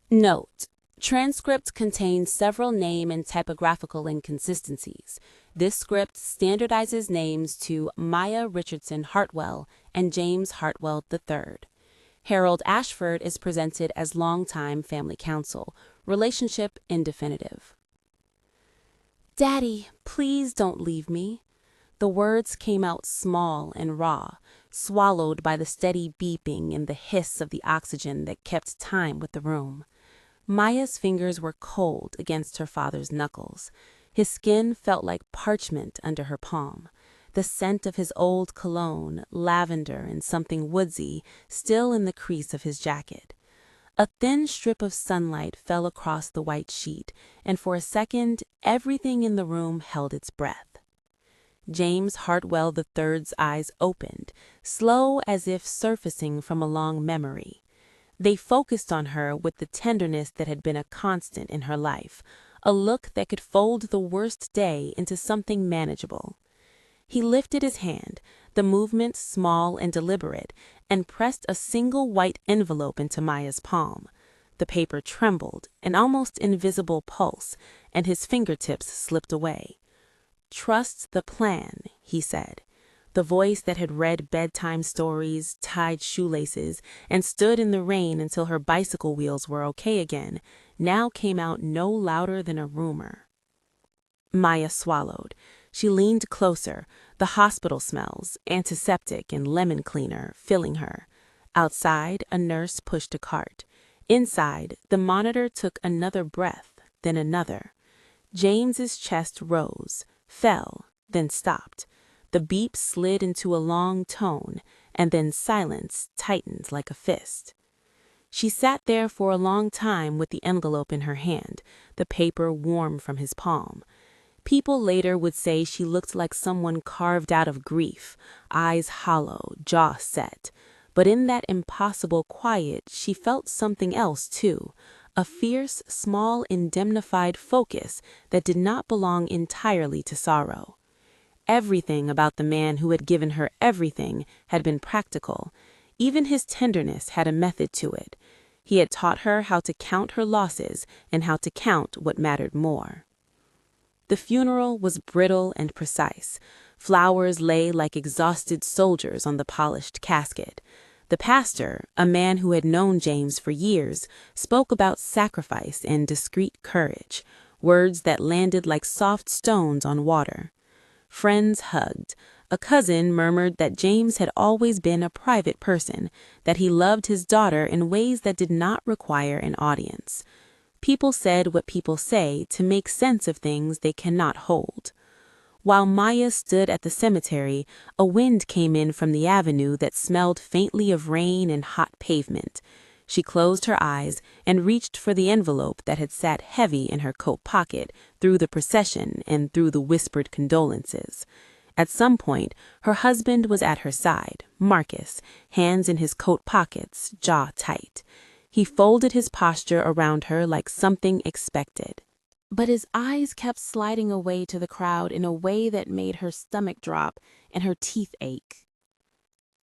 Note: transcript contains several name and typographical inconsistencies. This script standardizes names to Maya Richardson Hartwell and James Hartwell III. Harold Ashford is presented as longtime family counsel. Relationship indefinitive. "Daddy, please don't leave me." The words came out small and raw, swallowed by the steady beeping and the hiss of the oxygen that kept time with the room. Maya's fingers were cold against her father's knuckles. His skin felt like parchment under her palm. The scent of his old cologne, lavender and something woodsy, still in the crease of his jacket. A thin strip of sunlight fell across the white sheet, and for a second, everything in the room held its breath. James Hartwell III's eyes opened, slow as if surfacing from a long memory. They focused on her with the tenderness that had been a constant in her life, a look that could fold the worst day into something manageable. He lifted his hand, the movement small and deliberate, and pressed a single white envelope into Maya's palm. The paper trembled, an almost invisible pulse, and his fingertips slipped away. "Trust the plan," he said. The voice that had read bedtime stories, tied shoelaces, and stood in the rain until her bicycle wheels were okay again, now came out no louder than a rumor. Maya swallowed. She leaned closer, the hospital smells, antiseptic and lemon cleaner, filling her. Outside, a nurse pushed a cart. Inside, the monitor took another breath, then another. James's chest rose, fell, then stopped. The beep slid into a long tone, and then silence tightened like a fist. She sat there for a long time with the envelope in her hand, the paper warm from his palm. People later would say she looked like someone carved out of grief, eyes hollow, jaw set. But in that impossible quiet, she felt something else too, a fierce, small, indemnified focus that did not belong entirely to sorrow. Everything about the man who had given her everything had been practical. Even his tenderness had a method to it. He had taught her how to count her losses and how to count what mattered more. The funeral was brittle and precise. Flowers lay like exhausted soldiers on the polished casket. The pastor, a man who had known James for years, spoke about sacrifice and discreet courage, words that landed like soft stones on water. Friends hugged. A cousin murmured that James had always been a private person, that he loved his daughter in ways that did not require an audience. People said what people say to make sense of things they cannot hold. While Maya stood at the cemetery, a wind came in from the avenue that smelled faintly of rain and hot pavement. She closed her eyes and reached for the envelope that had sat heavy in her coat pocket through the procession and through the whispered condolences. At some point, her husband was at her side, Marcus, hands in his coat pockets, jaw tight. He folded his posture around her like something expected. But his eyes kept sliding away to the crowd in a way that made her stomach drop and her teeth ache.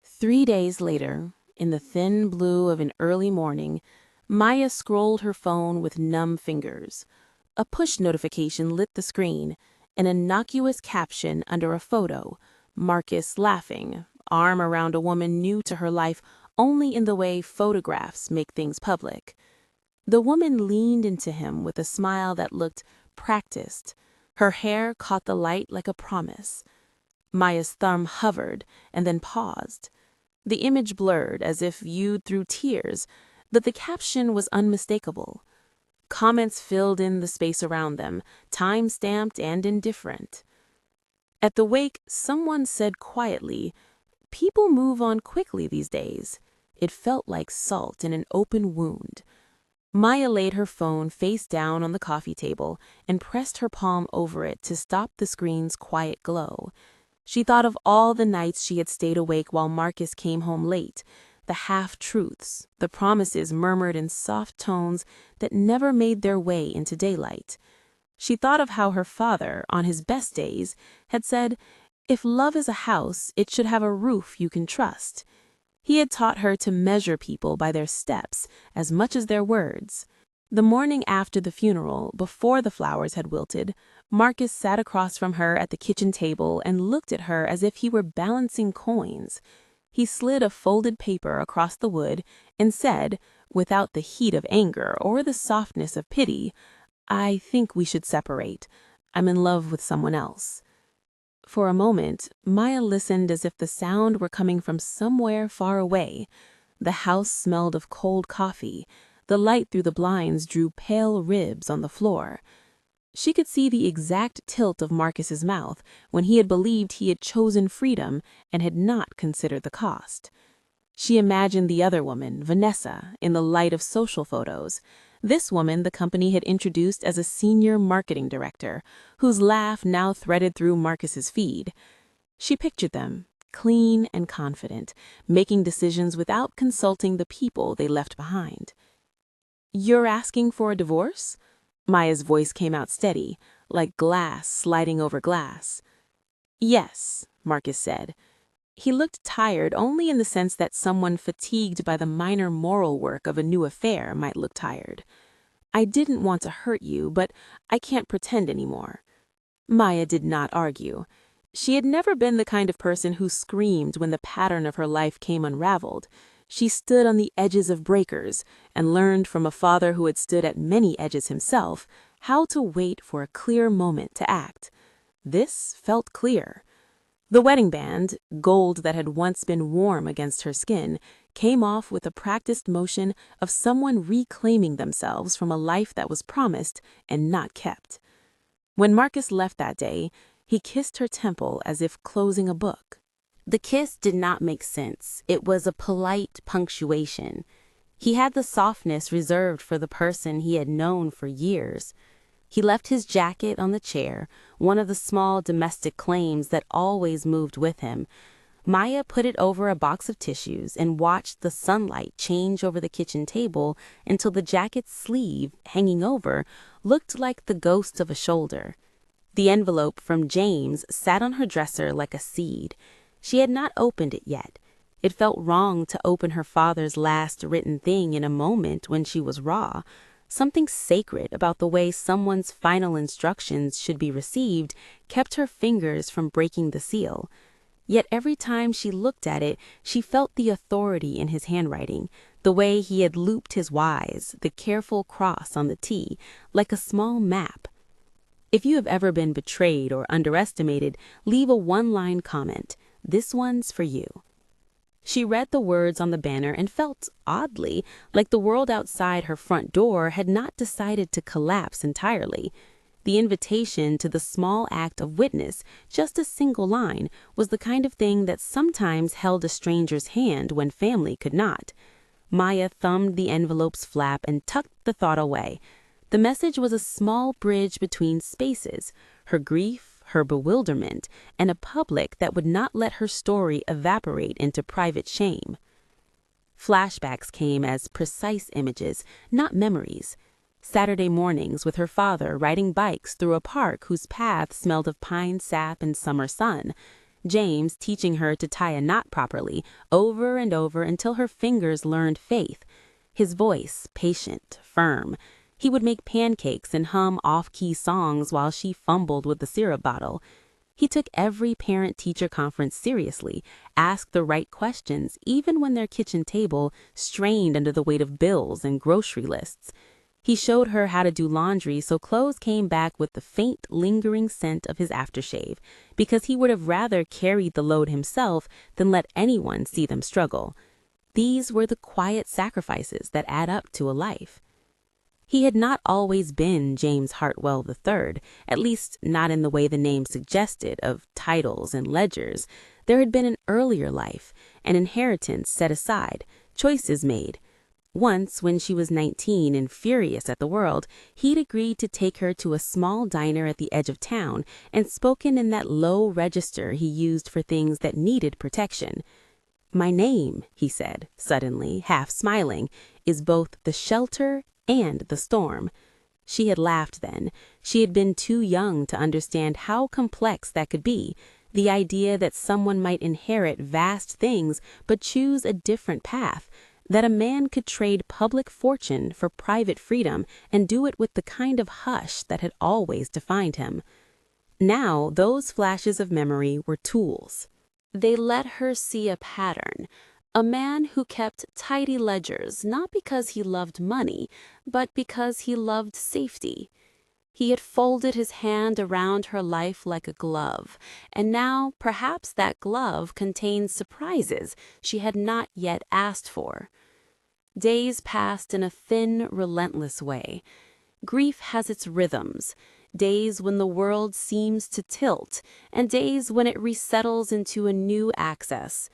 3 days later, in the thin blue of an early morning, Maya scrolled her phone with numb fingers. A push notification lit the screen, an innocuous caption under a photo, Marcus laughing, arm around a woman new to her life only in the way photographs make things public. The woman leaned into him with a smile that looked practiced. Her hair caught the light like a promise. Maya's thumb hovered and then paused. The image blurred as if viewed through tears, but the caption was unmistakable. Comments filled in the space around them, time-stamped and indifferent. At the wake, someone said quietly, "People move on quickly these days." It felt like salt in an open wound. Maya laid her phone face down on the coffee table and pressed her palm over it to stop the screen's quiet glow. She thought of all the nights she had stayed awake while Marcus came home late, the half-truths, the promises murmured in soft tones that never made their way into daylight. She thought of how her father, on his best days, had said, "If love is a house, it should have a roof you can trust." He had taught her to measure people by their steps as much as their words. The morning after the funeral, before the flowers had wilted, Marcus sat across from her at the kitchen table and looked at her as if he were balancing coins. He slid a folded paper across the wood and said, without the heat of anger or the softness of pity, "I think we should separate. I'm in love with someone else." For a moment, Maya listened as if the sound were coming from somewhere far away. The house smelled of cold coffee. The light through the blinds drew pale ribs on the floor. She could see the exact tilt of Marcus's mouth when he had believed he had chosen freedom and had not considered the cost. She imagined the other woman, Vanessa, in the light of social photos. This woman the company had introduced as a senior marketing director, whose laugh now threaded through Marcus's feed. She pictured them, clean and confident, making decisions without consulting the people they left behind. "You're asking for a divorce?" Maya's voice came out steady, like glass sliding over glass. "Yes," Marcus said. He looked tired only in the sense that someone fatigued by the minor moral work of a new affair might look tired. "I didn't want to hurt you, but I can't pretend anymore." Maya did not argue. She had never been the kind of person who screamed when the pattern of her life came unraveled. She stood on the edges of breakers and learned from a father who had stood at many edges himself how to wait for a clear moment to act. This felt clear. The wedding band, gold that had once been warm against her skin, came off with a practiced motion of someone reclaiming themselves from a life that was promised and not kept. When Marcus left that day, he kissed her temple as if closing a book. The kiss did not make sense. It was a polite punctuation. He had the softness reserved for the person he had known for years. He left his jacket on the chair, one of the small domestic claims that always moved with him. Maya put it over a box of tissues and watched the sunlight change over the kitchen table until the jacket's sleeve, hanging over, looked like the ghost of a shoulder. The envelope from James sat on her dresser like a seed. She had not opened it yet. It felt wrong to open her father's last written thing in a moment when she was raw. Something sacred about the way someone's final instructions should be received kept her fingers from breaking the seal. Yet every time she looked at it, she felt the authority in his handwriting, the way he had looped his Y's, the careful cross on the T, like a small map. If you have ever been betrayed or underestimated, leave a one-line comment. This one's for you. She read the words on the banner and felt, oddly, like the world outside her front door had not decided to collapse entirely. The invitation to the small act of witness, just a single line, was the kind of thing that sometimes held a stranger's hand when family could not. Maya thumbed the envelope's flap and tucked the thought away. The message was a small bridge between spaces, her grief, her bewilderment, and a public that would not let her story evaporate into private shame. Flashbacks came as precise images, not memories. Saturday mornings with her father riding bikes through a park whose path smelled of pine sap and summer sun. James teaching her to tie a knot properly, over and over until her fingers learned faith. His voice, patient, firm. He would make pancakes and hum off-key songs while she fumbled with the syrup bottle. He took every parent-teacher conference seriously, asked the right questions even when their kitchen table strained under the weight of bills and grocery lists. He showed her how to do laundry so clothes came back with the faint, lingering scent of his aftershave, because he would have rather carried the load himself than let anyone see them struggle. These were the quiet sacrifices that add up to a life. He had not always been James Hartwell III, at least not in the way the name suggested, of titles and ledgers. There had been an earlier life, an inheritance set aside, choices made. Once, when she was 19 and furious at the world, he'd agreed to take her to a small diner at the edge of town and spoken in that low register he used for things that needed protection. "My name," he said, suddenly, half smiling, "is both the shelter and the storm." She had laughed then. She had been too young to understand how complex that could be, the idea that someone might inherit vast things but choose a different path, that a man could trade public fortune for private freedom and do it with the kind of hush that had always defined him. Now, those flashes of memory were tools. They let her see a pattern, a man who kept tidy ledgers not because he loved money, but because he loved safety. He had folded his hand around her life like a glove, and now perhaps that glove contained surprises she had not yet asked for. Days passed in a thin, relentless way. Grief has its rhythms, days when the world seems to tilt, and days when it resettles into a new axis.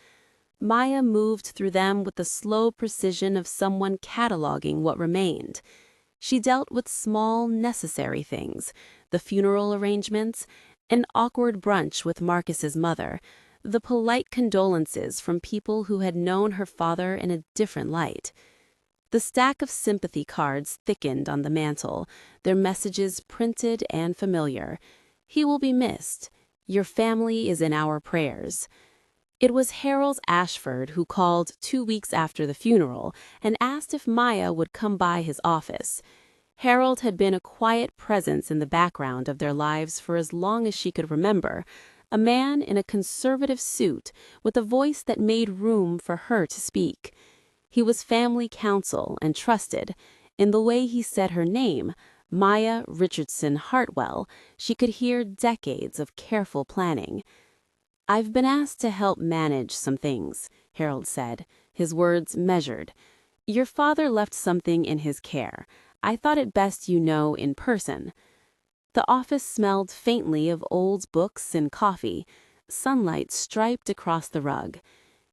Maya moved through them with the slow precision of someone cataloging what remained. She dealt with small, necessary things, the funeral arrangements, an awkward brunch with Marcus's mother, the polite condolences from people who had known her father in a different light. The stack of sympathy cards thickened on the mantel, their messages printed and familiar. "He will be missed. Your family is in our prayers." It was Harold Ashford who called 2 weeks after the funeral and asked if Maya would come by his office. Harold had been a quiet presence in the background of their lives for as long as she could remember, a man in a conservative suit with a voice that made room for her to speak. He was family counsel and trusted. In the way he said her name, Maya Richardson Hartwell, she could hear decades of careful planning. "I've been asked to help manage some things," Harold said, his words measured. "Your father left something in his care. I thought it best you know in person." The office smelled faintly of old books and coffee. Sunlight striped across the rug.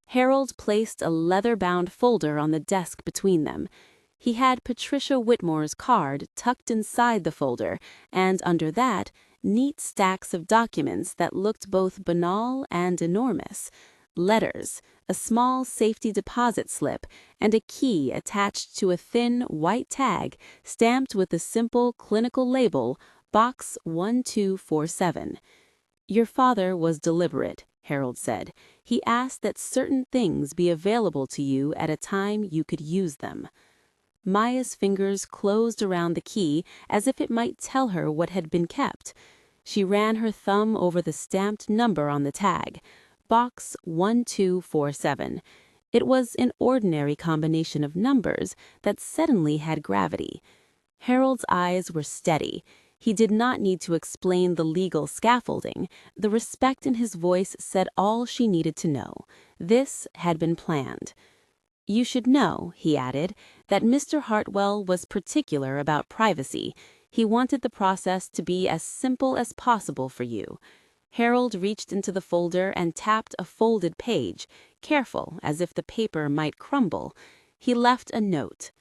Harold placed a leather-bound folder on the desk between them. He had Patricia Whitmore's card tucked inside the folder, and under that, neat stacks of documents that looked both banal and enormous. Letters, a small safety deposit slip, and a key attached to a thin, white tag stamped with a simple clinical label, Box 1247. "Your father was deliberate," Harold said. "He asked that certain things be available to you at a time you could use them." Maya's fingers closed around the key as if it might tell her what had been kept. She ran her thumb over the stamped number on the tag, Box 1247. It was an ordinary combination of numbers that suddenly had gravity. Harold's eyes were steady. He did not need to explain the legal scaffolding. The respect in his voice said all she needed to know. This had been planned. "You should know," he added, "that Mr. Hartwell was particular about privacy. He wanted the process to be as simple as possible for you." Harold reached into the folder and tapped a folded page, careful as if the paper might crumble. He left a note.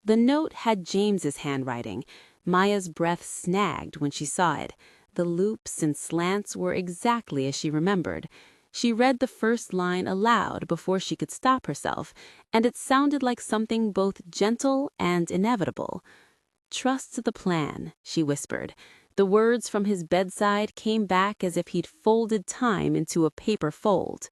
The note had James's handwriting. Maya's breath snagged when she saw it. The loops and slants were exactly as she remembered. She read the first line aloud before she could stop herself, and it sounded like something both gentle and inevitable. "Trust the plan," she whispered. The words from his bedside came back as if he'd folded time into a paper fold.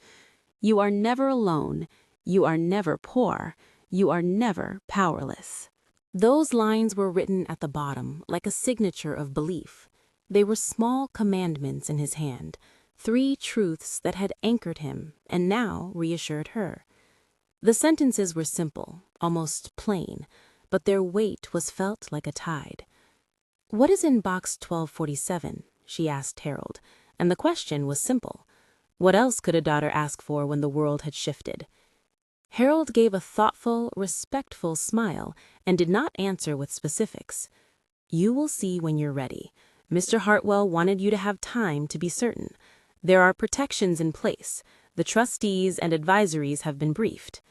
"You are never alone. You are never poor. You are never powerless." Those lines were written at the bottom, like a signature of belief. They were small commandments in his hand, 3 truths that had anchored him and now reassured her. The sentences were simple, almost plain, but their weight was felt like a tide. "What is in Box 1247?" she asked Harold, and the question was simple. What else could a daughter ask for when the world had shifted? Harold gave a thoughtful, respectful smile and did not answer with specifics. "You will see when you're ready. Mr. Hartwell wanted you to have time to be certain. There are protections in place. The trustees and advisories have been briefed."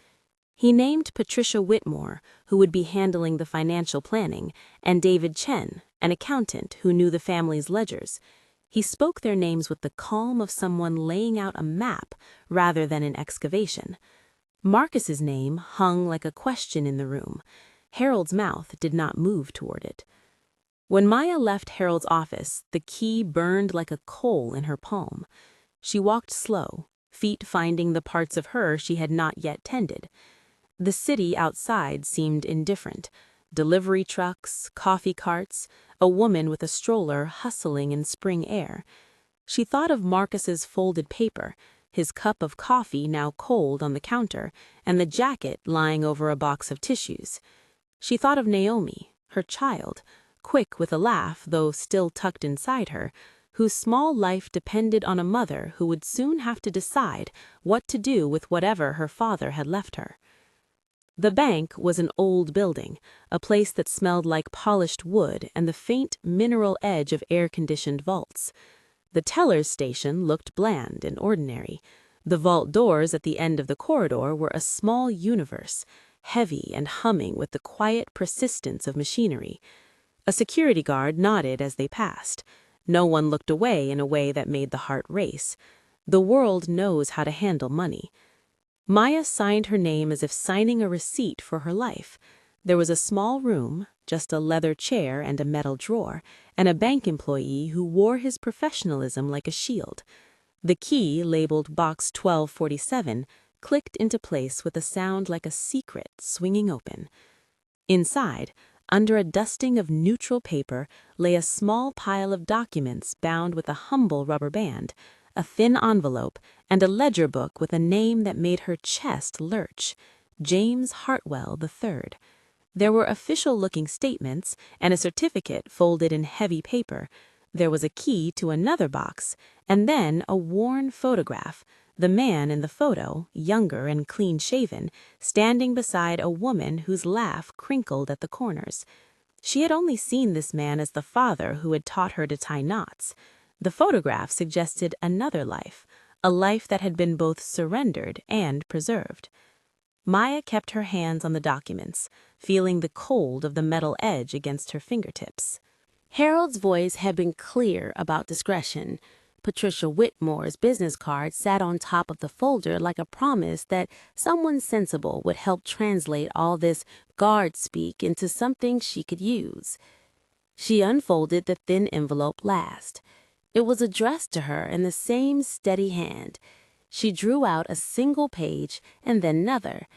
He named Patricia Whitmore, who would be handling the financial planning, and David Chen, an accountant who knew the family's ledgers. He spoke their names with the calm of someone laying out a map rather than an excavation. Marcus's name hung like a question in the room. Harold's mouth did not move toward it. When Maya left Harold's office, the key burned like a coal in her palm. She walked slow, feet finding the parts of her she had not yet tended. The city outside seemed indifferent. Delivery trucks, coffee carts, a woman with a stroller hustling in spring air. She thought of Marcus's folded paper, his cup of coffee now cold on the counter, and the jacket lying over a box of tissues. She thought of Naomi, her child, quick with a laugh though still tucked inside her, whose small life depended on a mother who would soon have to decide what to do with whatever her father had left her. The bank was an old building, a place that smelled like polished wood and the faint mineral edge of air-conditioned vaults. The teller's station looked bland and ordinary. The vault doors at the end of the corridor were a small universe, heavy and humming with the quiet persistence of machinery. A security guard nodded as they passed. No one looked away in a way that made the heart race. The world knows how to handle money. Maya signed her name as if signing a receipt for her life. There was a small room, just a leather chair and a metal drawer, and a bank employee who wore his professionalism like a shield. The key, labeled Box 1247, clicked into place with a sound like a secret swinging open. Inside, under a dusting of neutral paper, lay a small pile of documents bound with a humble rubber band, a thin envelope, and a ledger book with a name that made her chest lurch: James Hartwell III. There were official-looking statements and a certificate folded in heavy paper. There was a key to another box, and then a worn photograph, the man in the photo, younger and clean-shaven, standing beside a woman whose laugh crinkled at the corners. She had only seen this man as the father who had taught her to tie knots. The photograph suggested another life, a life that had been both surrendered and preserved. Maya kept her hands on the documents, feeling the cold of the metal edge against her fingertips. Harold's voice had been clear about discretion. Patricia Whitmore's business card sat on top of the folder like a promise that someone sensible would help translate all this guard speak into something she could use. She unfolded the thin envelope last. It was addressed to her in the same steady hand. She drew out a single page and then another.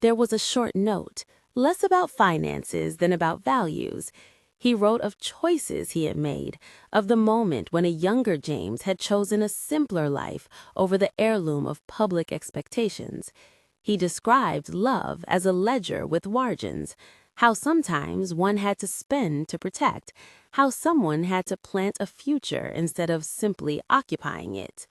There was a short note, less about finances than about values. He wrote of choices he had made, of the moment when a younger James had chosen a simpler life over the heirloom of public expectations. He described love as a ledger with margins, how sometimes one had to spend to protect, how someone had to plant a future instead of simply occupying it.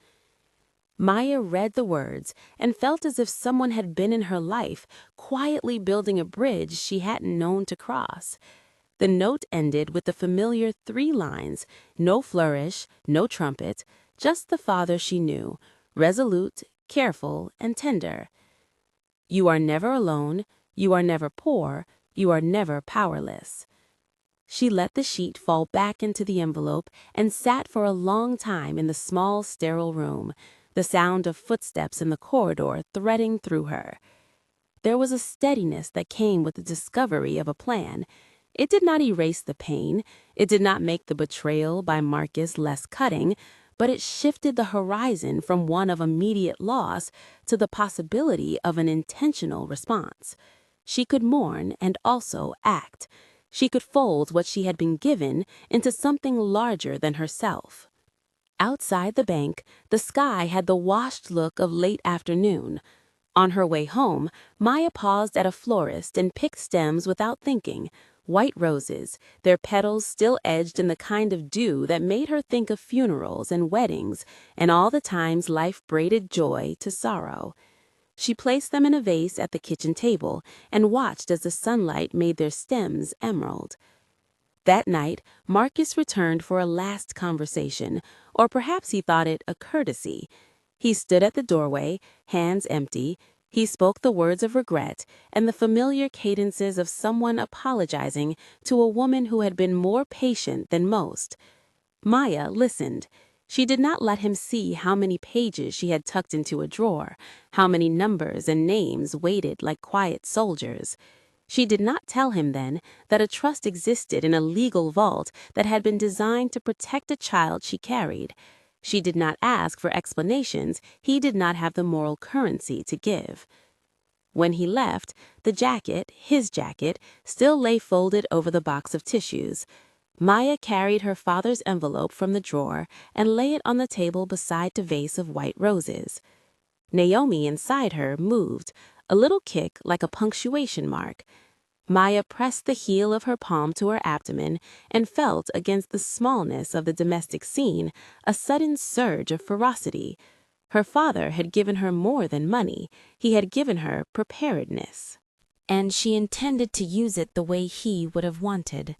Maya read the words and felt as if someone had been in her life, quietly building a bridge she hadn't known to cross. The note ended with the familiar 3 lines, no flourish, no trumpet, just the father she knew, resolute, careful, and tender. You are never alone, you are never poor, you are never powerless. She let the sheet fall back into the envelope and sat for a long time in the small, sterile room, the sound of footsteps in the corridor threading through her. There was a steadiness that came with the discovery of a plan. It did not erase the pain, it did not make the betrayal by Marcus less cutting, but it shifted the horizon from one of immediate loss to the possibility of an intentional response. She could mourn and also act. She could fold what she had been given into something larger than herself. Outside the bank, the sky had the washed look of late afternoon. On her way home, Maya paused at a florist and picked stems without thinking. White roses, their petals still edged in the kind of dew that made her think of funerals and weddings and all the times life braided joy to sorrow. She placed them in a vase at the kitchen table and watched as the sunlight made their stems emerald. That night, Marcus returned for a last conversation, or perhaps he thought it a courtesy. He stood at the doorway, hands empty. He spoke the words of regret and the familiar cadences of someone apologizing to a woman who had been more patient than most. Maya listened. She did not let him see how many pages she had tucked into a drawer, how many numbers and names waited like quiet soldiers. She did not tell him then that a trust existed in a legal vault that had been designed to protect a child she carried. She did not ask for explanations he did not have the moral currency to give. When he left, the jacket, his jacket, still lay folded over the box of tissues. Maya carried her father's envelope from the drawer and lay it on the table beside the vase of white roses. Naomi inside her moved, a little kick like a punctuation mark. Maya pressed the heel of her palm to her abdomen and felt against the smallness of the domestic scene a sudden surge of ferocity. Her father had given her more than money, he had given her preparedness. And she intended to use it the way he would have wanted.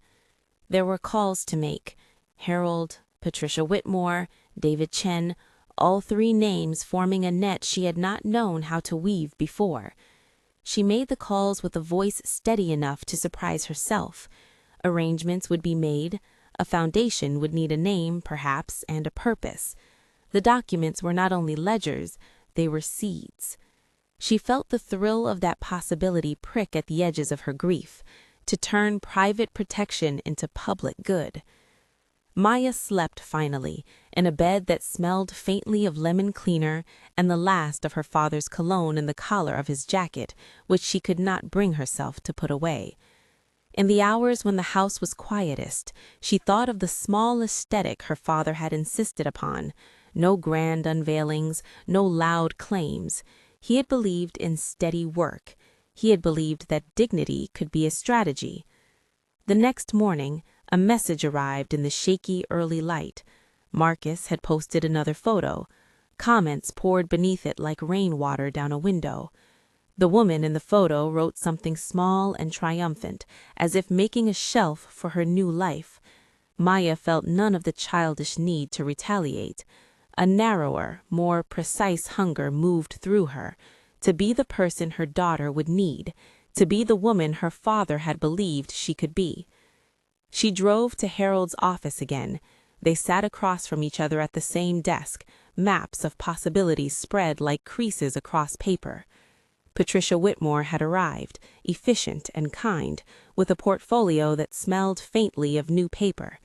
There were calls to make. Harold, Patricia Whitmore, David Chen, all three names forming a net she had not known how to weave before. She made the calls with a voice steady enough to surprise herself. Arrangements would be made. A foundation would need a name, perhaps, and a purpose. The documents were not only ledgers, they were seeds. She felt the thrill of that possibility prick at the edges of her grief, to turn private protection into public good. Maya slept finally, in a bed that smelled faintly of lemon cleaner and the last of her father's cologne in the collar of his jacket, which she could not bring herself to put away. In the hours when the house was quietest, she thought of the small aesthetic her father had insisted upon. No grand unveilings, no loud claims. He had believed in steady work. He had believed that dignity could be a strategy. The next morning, a message arrived in the shaky early light. Marcus had posted another photo. Comments poured beneath it like rainwater down a window. The woman in the photo wrote something small and triumphant, as if making a shelf for her new life. Maya felt none of the childish need to retaliate. A narrower, more precise hunger moved through her, to be the person her daughter would need, to be the woman her father had believed she could be. She drove to Harold's office again. They sat across from each other at the same desk, maps of possibilities spread like creases across paper. Patricia Whitmore had arrived, efficient and kind, with a portfolio that smelled faintly of new paper.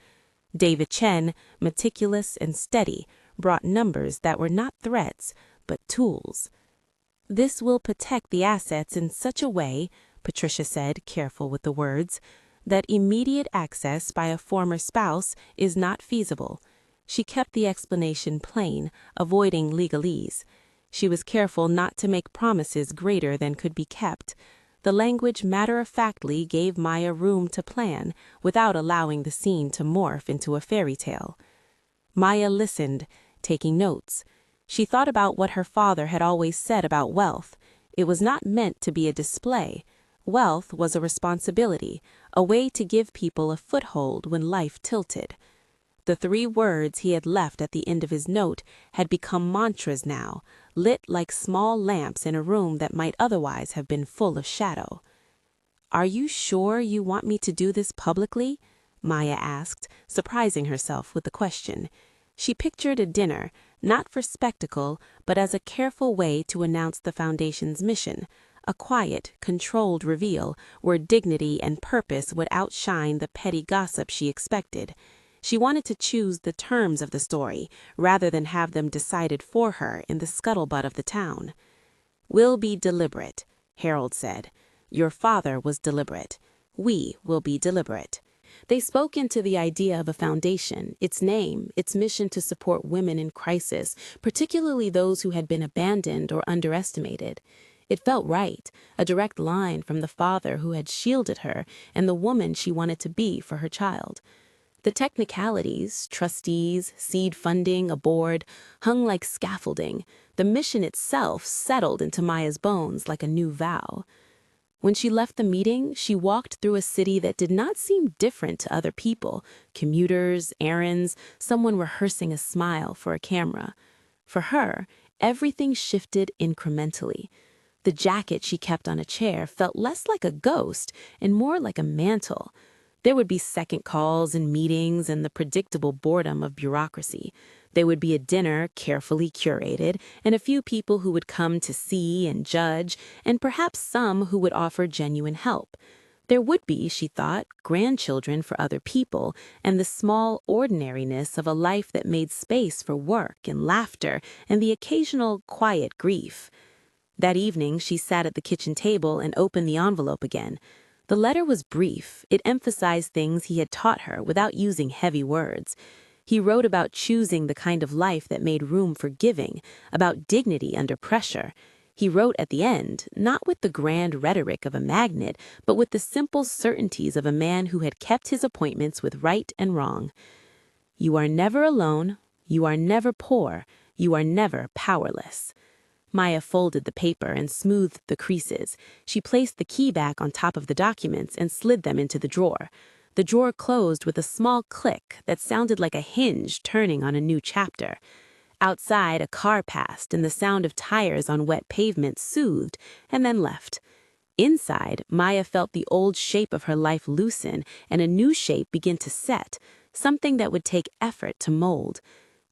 David Chen, meticulous and steady, brought numbers that were not threats, but tools. "This will protect the assets in such a way," Patricia said, careful with the words, "that immediate access by a former spouse is not feasible." She kept the explanation plain, avoiding legalese. She was careful not to make promises greater than could be kept. The language matter-of-factly gave Maya room to plan, without allowing the scene to morph into a fairy tale. Maya listened, taking notes. She thought about what her father had always said about wealth. It was not meant to be a display. Wealth was a responsibility, a way to give people a foothold when life tilted. The 3 words he had left at the end of his note had become mantras now, lit like small lamps in a room that might otherwise have been full of shadow. "Are you sure you want me to do this publicly?" Maya asked, surprising herself with the question. She pictured a dinner, not for spectacle, but as a careful way to announce the Foundation's mission, a quiet, controlled reveal where dignity and purpose would outshine the petty gossip she expected. She wanted to choose the terms of the story, rather than have them decided for her in the scuttlebutt of the town. "We'll be deliberate," Harold said. "Your father was deliberate. We will be deliberate." They spoke into the idea of a foundation, its name, its mission to support women in crisis, particularly those who had been abandoned or underestimated. It felt right, a direct line from the father who had shielded her and the woman she wanted to be for her child. The technicalities, trustees, seed funding, a board, hung like scaffolding. The mission itself settled into Maya's bones like a new vow. When she left the meeting, she walked through a city that did not seem different to other people, commuters, errands, someone rehearsing a smile for a camera. For her, everything shifted incrementally. The jacket she kept on a chair felt less like a ghost and more like a mantle. There would be second calls and meetings and the predictable boredom of bureaucracy. There would be a dinner carefully curated and a few people who would come to see and judge, and perhaps some who would offer genuine help. There would be, she thought, grandchildren for other people and the small ordinariness of a life that made space for work and laughter and the occasional quiet grief. That evening, she sat at the kitchen table and opened the envelope again. The letter was brief. It emphasized things he had taught her without using heavy words. He wrote about choosing the kind of life that made room for giving, about dignity under pressure. He wrote at the end, not with the grand rhetoric of a magnate, but with the simple certainties of a man who had kept his appointments with right and wrong. You are never alone. You are never poor. You are never powerless. Maya folded the paper and smoothed the creases. She placed the key back on top of the documents and slid them into the drawer. The drawer closed with a small click that sounded like a hinge turning on a new chapter. Outside, a car passed, and the sound of tires on wet pavement soothed and then left. Inside, Maya felt the old shape of her life loosen and a new shape begin to set, something that would take effort to mold.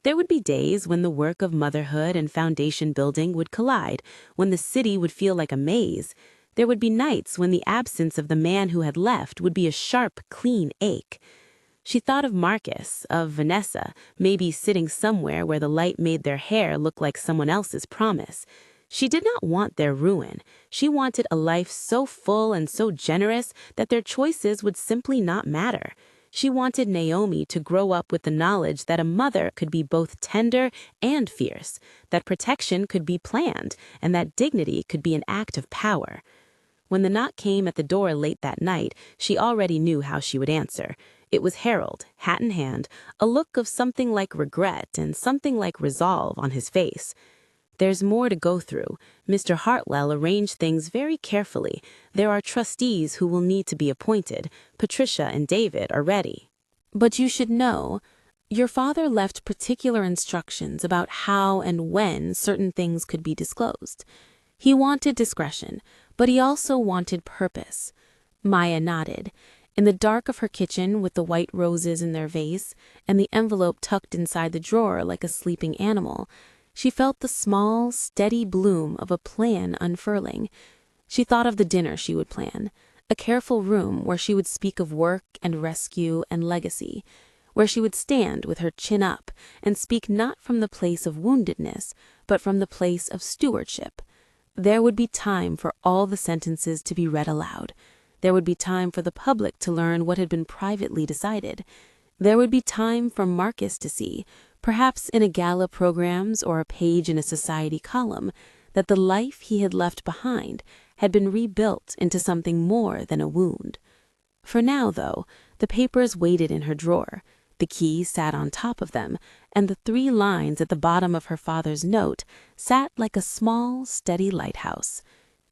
There would be days when the work of motherhood and foundation building would collide, when the city would feel like a maze. There would be nights when the absence of the man who had left would be a sharp, clean ache. She thought of Marcus, of Vanessa, maybe sitting somewhere where the light made their hair look like someone else's promise. She did not want their ruin. She wanted a life so full and so generous that their choices would simply not matter. She wanted Naomi to grow up with the knowledge that a mother could be both tender and fierce, that protection could be planned, and that dignity could be an act of power. When the knock came at the door late that night, she already knew how she would answer. It was Harold, hat in hand, a look of something like regret and something like resolve on his face. There's more to go through. Mr. Hartwell arranged things very carefully. There are trustees who will need to be appointed. Patricia and David are ready. But you should know, your father left particular instructions about how and when certain things could be disclosed. He wanted discretion, but he also wanted purpose. Maya nodded. In the dark of her kitchen, with the white roses in their vase, and the envelope tucked inside the drawer like a sleeping animal, she felt the small, steady bloom of a plan unfurling. She thought of the dinner she would plan, a careful room where she would speak of work and rescue and legacy, where she would stand with her chin up and speak not from the place of woundedness, but from the place of stewardship. There would be time for all the sentences to be read aloud. There would be time for the public to learn what had been privately decided. There would be time for Marcus to see, perhaps in a gala programs or a page in a society column, that the life he had left behind had been rebuilt into something more than a wound. For now, though, the papers waited in her drawer. The key sat on top of them, and the 3 lines at the bottom of her father's note sat like a small, steady lighthouse.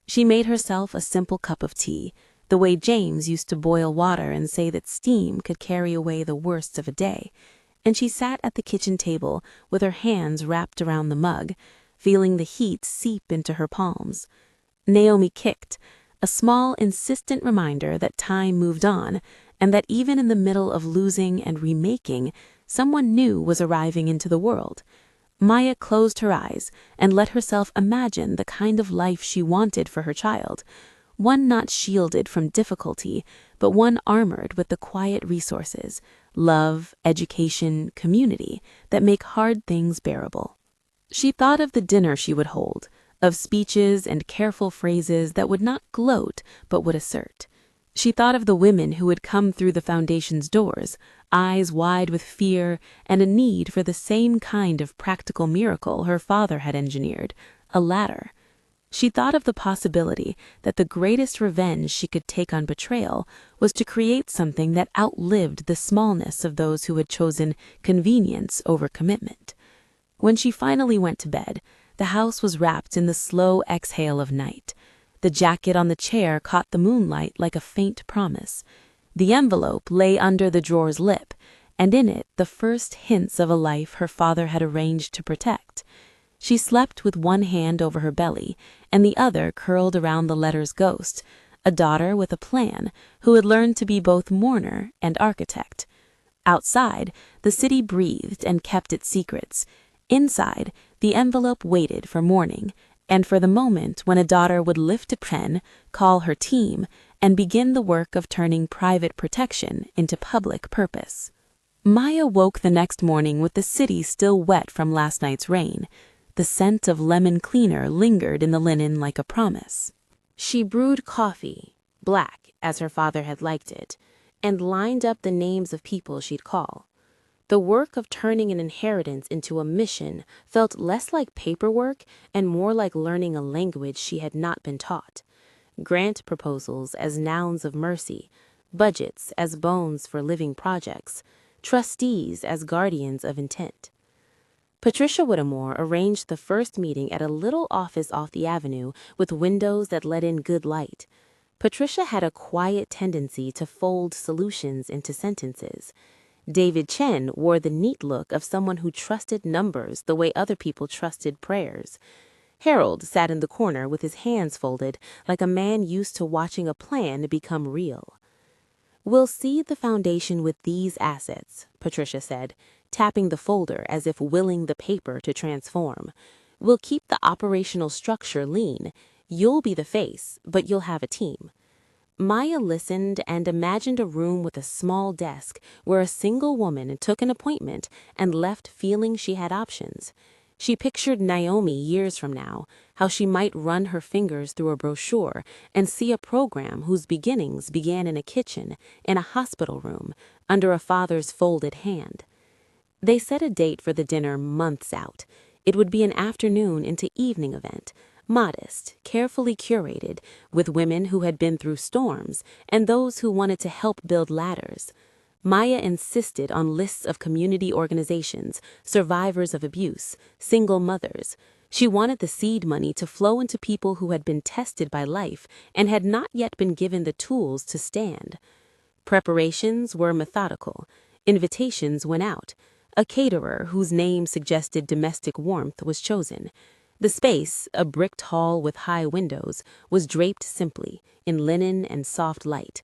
She made herself a simple cup of tea, the way James used to boil water and say that steam could carry away the worst of a day, and she sat at the kitchen table with her hands wrapped around the mug, feeling the heat seep into her palms. Naomi kicked, a small, insistent reminder that time moved on, and that even in the middle of losing and remaking, someone new was arriving into the world. Maya closed her eyes and let herself imagine the kind of life she wanted for her child, one not shielded from difficulty, but one armored with the quiet resources, love, education, community, that make hard things bearable. She thought of the dinner she would hold, of speeches and careful phrases that would not gloat but would assert. She thought of the women who would come through the foundation's doors, eyes wide with fear and a need for the same kind of practical miracle her father had engineered, a ladder. She thought of the possibility that the greatest revenge she could take on betrayal was to create something that outlived the smallness of those who had chosen convenience over commitment. When she finally went to bed, the house was wrapped in the slow exhale of night. The jacket on the chair caught the moonlight like a faint promise. The envelope lay under the drawer's lip, and in it the first hints of a life her father had arranged to protect. She slept with one hand over her belly and the other curled around the letter's ghost, a daughter with a plan who had learned to be both mourner and architect. Outside, the city breathed and kept its secrets. Inside, the envelope waited for morning and for the moment when a daughter would lift a pen, call her team, and begin the work of turning private protection into public purpose. Maya woke the next morning with the city still wet from last night's rain. The scent of lemon cleaner lingered in the linen like a promise. She brewed coffee, black as her father had liked it, and lined up the names of people she'd call. The work of turning an inheritance into a mission felt less like paperwork and more like learning a language she had not been taught. Grant proposals as nouns of mercy, budgets as bones for living projects, trustees as guardians of intent. Patricia Whittemore arranged the first meeting at a little office off the avenue with windows that let in good light. Patricia had a quiet tendency to fold solutions into sentences. David Chen wore the neat look of someone who trusted numbers the way other people trusted prayers. Harold sat in the corner with his hands folded like a man used to watching a plan become real. "We'll seed the foundation with these assets," Patricia said, tapping the folder as if willing the paper to transform. "We'll keep the operational structure lean. You'll be the face, but you'll have a team." Maya listened and imagined a room with a small desk where a single woman took an appointment and left feeling she had options. She pictured Naomi years from now, how she might run her fingers through a brochure and see a program whose beginnings began in a kitchen, in a hospital room, under a father's folded hand. They set a date for the dinner months out. It would be an afternoon into evening event, modest, carefully curated, with women who had been through storms and those who wanted to help build ladders. Maya insisted on lists of community organizations, survivors of abuse, single mothers. She wanted the seed money to flow into people who had been tested by life and had not yet been given the tools to stand. Preparations were methodical. Invitations went out. A caterer whose name suggested domestic warmth was chosen. The space, a bricked hall with high windows, was draped simply, in linen and soft light.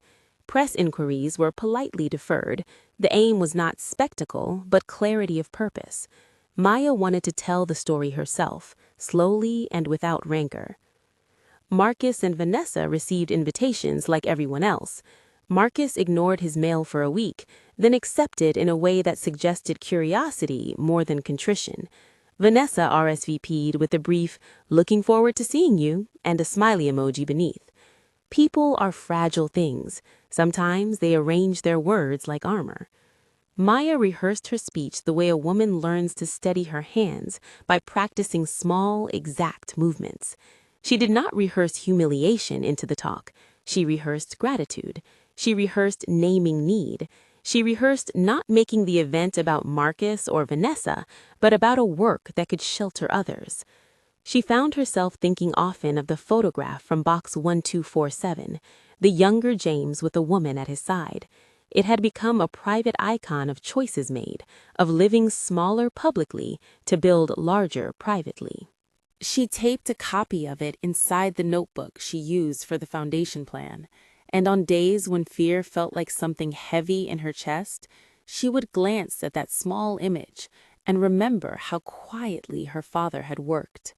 Press inquiries were politely deferred. The aim was not spectacle, but clarity of purpose. Maya wanted to tell the story herself, slowly and without rancor. Marcus and Vanessa received invitations like everyone else. Marcus ignored his mail for a week, then accepted in a way that suggested curiosity more than contrition. Vanessa RSVP'd with a brief, "Looking forward to seeing you," and a smiley emoji beneath. People are fragile things. Sometimes they arrange their words like armor. Maya rehearsed her speech the way a woman learns to steady her hands, by practicing small, exact movements. She did not rehearse humiliation into the talk. She rehearsed gratitude. She rehearsed naming need. She rehearsed not making the event about Marcus or Vanessa, but about a work that could shelter others. She found herself thinking often of the photograph from box 1247, the younger James with a woman at his side. It had become a private icon of choices made, of living smaller publicly to build larger privately. She taped a copy of it inside the notebook she used for the foundation plan, and on days when fear felt like something heavy in her chest, she would glance at that small image and remember how quietly her father had worked.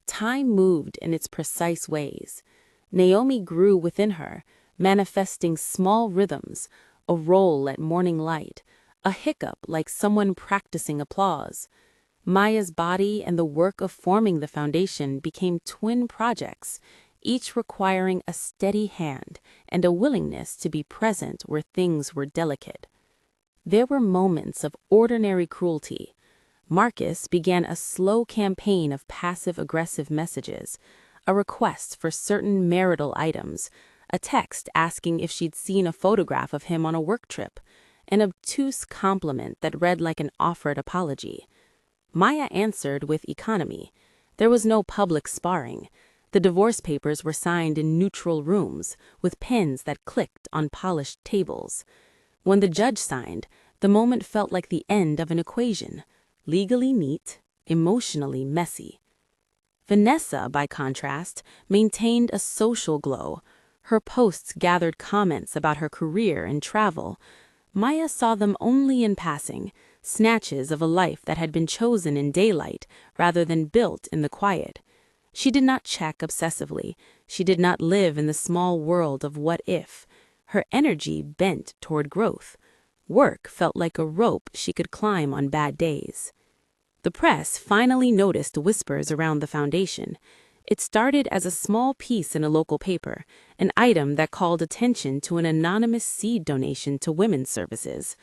Time moved in its precise ways. Naomi grew within her, manifesting small rhythms, a roll at morning light, a hiccup like someone practicing applause. Maya's body and the work of forming the foundation became twin projects, each requiring a steady hand and a willingness to be present where things were delicate. There were moments of ordinary cruelty. Marcus began a slow campaign of passive-aggressive messages, a request for certain marital items, a text asking if she'd seen a photograph of him on a work trip, an obtuse compliment that read like an offered apology. Maya answered with economy. There was no public sparring. The divorce papers were signed in neutral rooms, with pens that clicked on polished tables. When the judge signed, the moment felt like the end of an equation, legally neat, emotionally messy. Vanessa, by contrast, maintained a social glow. Her posts gathered comments about her career and travel. Maya saw them only in passing, snatches of a life that had been chosen in daylight rather than built in the quiet. She did not check obsessively. She did not live in the small world of what if. Her energy bent toward growth. Work felt like a rope she could climb on bad days. The press finally noticed whispers around the foundation. It started as a small piece in a local paper, an item that called attention to an anonymous seed donation to women's services.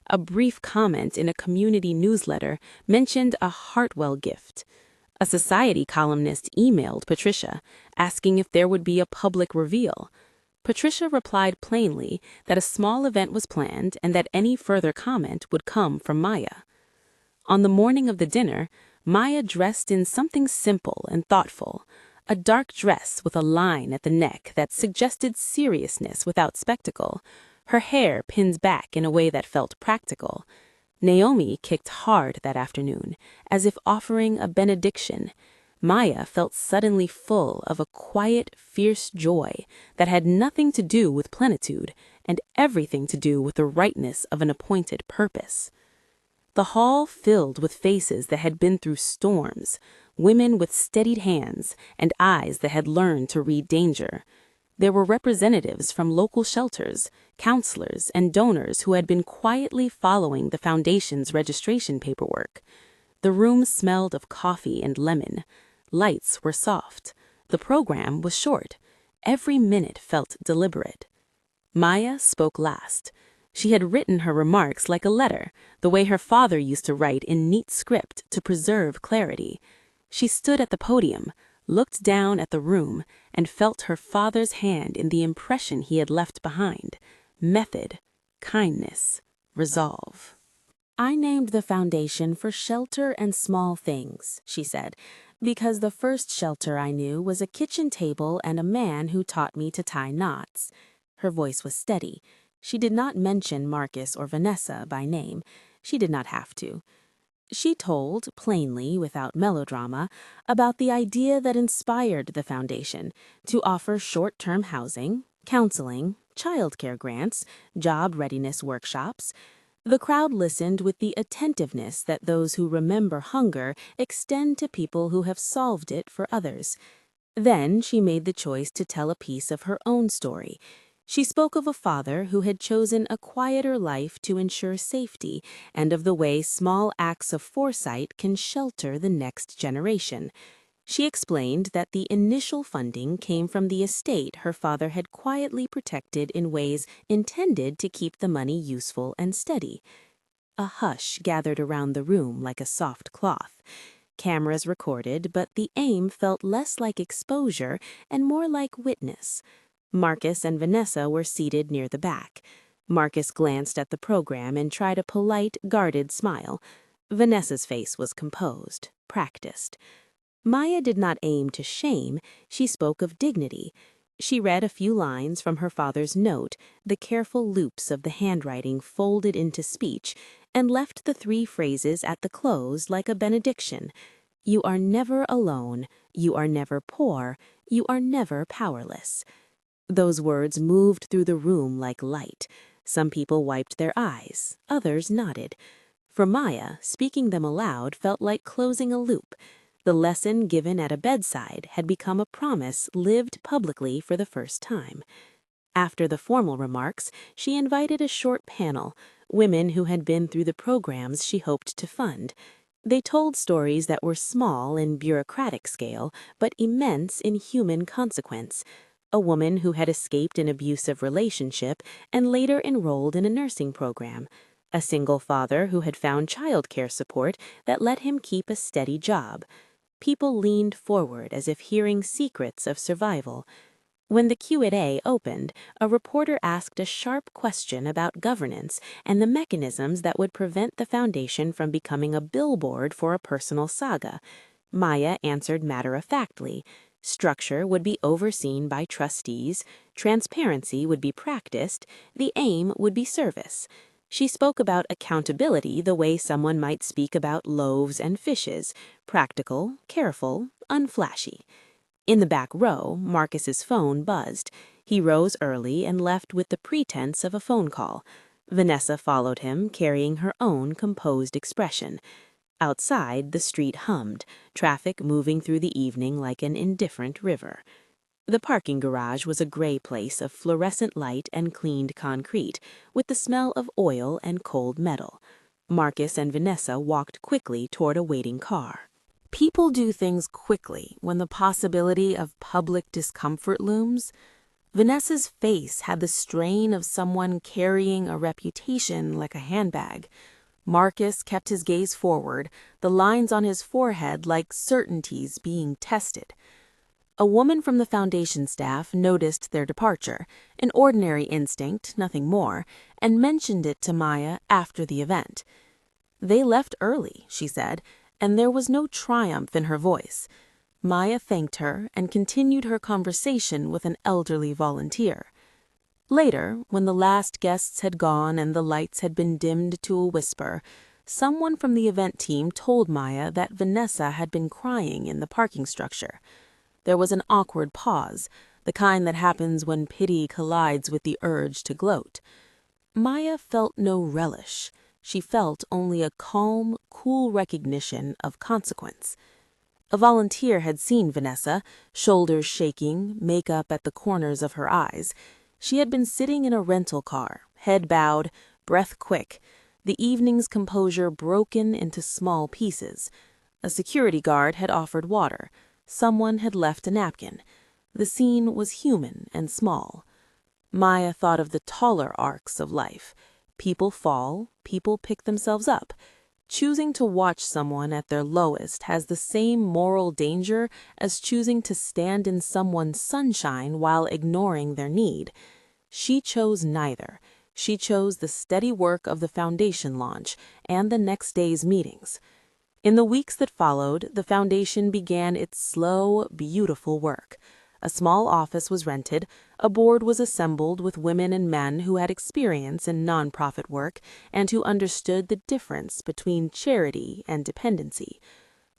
A brief comment in a community newsletter mentioned a Hartwell gift. A society columnist emailed Patricia, asking if there would be a public reveal. Patricia replied plainly that a small event was planned and that any further comment would come from Maya. On the morning of the dinner, Maya dressed in something simple and thoughtful, a dark dress with a line at the neck that suggested seriousness without spectacle, her hair pinned back in a way that felt practical. Naomi kicked hard that afternoon, as if offering a benediction. Maya felt suddenly full of a quiet, fierce joy that had nothing to do with plenitude and everything to do with the rightness of an appointed purpose. The hall filled with faces that had been through storms, women with steadied hands and eyes that had learned to read danger. There were representatives from local shelters, counselors, and donors who had been quietly following the foundation's registration paperwork. The room smelled of coffee and lemon. Lights were soft. The program was short. Every minute felt deliberate. Maya spoke last. She had written her remarks like a letter, the way her father used to write in neat script to preserve clarity. She stood at the podium, looked down at the room, and felt her father's hand in the impression he had left behind: method, kindness, resolve. "I named the foundation for shelter and small things," she said, "because the first shelter I knew was a kitchen table and a man who taught me to tie knots." Her voice was steady. She did not mention Marcus or Vanessa by name. She did not have to. She told, plainly, without melodrama, about the idea that inspired the foundation to offer short-term housing, counseling, childcare grants, job readiness workshops. The crowd listened with the attentiveness that those who remember hunger extend to people who have solved it for others. Then she made the choice to tell a piece of her own story. She spoke of a father who had chosen a quieter life to ensure safety, and of the way small acts of foresight can shelter the next generation. She explained that the initial funding came from the estate her father had quietly protected in ways intended to keep the money useful and steady. A hush gathered around the room like a soft cloth. Cameras recorded, but the aim felt less like exposure and more like witness. Marcus and Vanessa were seated near the back. Marcus glanced at the program and tried a polite, guarded smile. Vanessa's face was composed, practiced. Maya did not aim to shame, she spoke of dignity. She read a few lines from her father's note, the careful loops of the handwriting folded into speech, and left the 3 phrases at the close like a benediction. You are never alone, you are never poor, you are never powerless. Those words moved through the room like light. Some people wiped their eyes, others nodded. For Maya, speaking them aloud felt like closing a loop. The lesson given at a bedside had become a promise lived publicly for the first time. After the formal remarks, she invited a short panel, women who had been through the programs she hoped to fund. They told stories that were small in bureaucratic scale, but immense in human consequence. A woman who had escaped an abusive relationship and later enrolled in a nursing program. A single father who had found childcare support that let him keep a steady job. People leaned forward as if hearing secrets of survival. When the Q&A opened, a reporter asked a sharp question about governance and the mechanisms that would prevent the foundation from becoming a billboard for a personal saga. Maya answered matter-of-factly. Structure would be overseen by trustees, transparency would be practiced, the aim would be service. She spoke about accountability the way someone might speak about loaves and fishes, practical, careful, unflashy. In the back row, Marcus's phone buzzed. He rose early and left with the pretense of a phone call. Vanessa followed him, carrying her own composed expression. Outside, the street hummed, traffic moving through the evening like an indifferent river. The parking garage was a gray place of fluorescent light and cleaned concrete, with the smell of oil and cold metal. Marcus and Vanessa walked quickly toward a waiting car. People do things quickly when the possibility of public discomfort looms. Vanessa's face had the strain of someone carrying a reputation like a handbag. Marcus kept his gaze forward, the lines on his forehead like certainties being tested. A woman from the foundation staff noticed their departure, an ordinary instinct, nothing more, and mentioned it to Maya after the event. "They left early," she said, and there was no triumph in her voice. Maya thanked her and continued her conversation with an elderly volunteer. Later, when the last guests had gone and the lights had been dimmed to a whisper, someone from the event team told Maya that Vanessa had been crying in the parking structure. There was an awkward pause, the kind that happens when pity collides with the urge to gloat. Maya felt no relish. She felt only a calm, cool recognition of consequence. A volunteer had seen Vanessa, shoulders shaking, makeup at the corners of her eyes. She had been sitting in a rental car, head bowed, breath quick, the evening's composure broken into small pieces. A security guard had offered water. Someone had left a napkin. The scene was human and small. Maya thought of the taller arcs of life. People fall, people pick themselves up. Choosing to watch someone at their lowest has the same moral danger as choosing to stand in someone's sunshine while ignoring their need. She chose neither. She chose the steady work of the foundation launch and the next day's meetings. In the weeks that followed, the foundation began its slow, beautiful work. A small office was rented, a board was assembled with women and men who had experience in nonprofit work and who understood the difference between charity and dependency.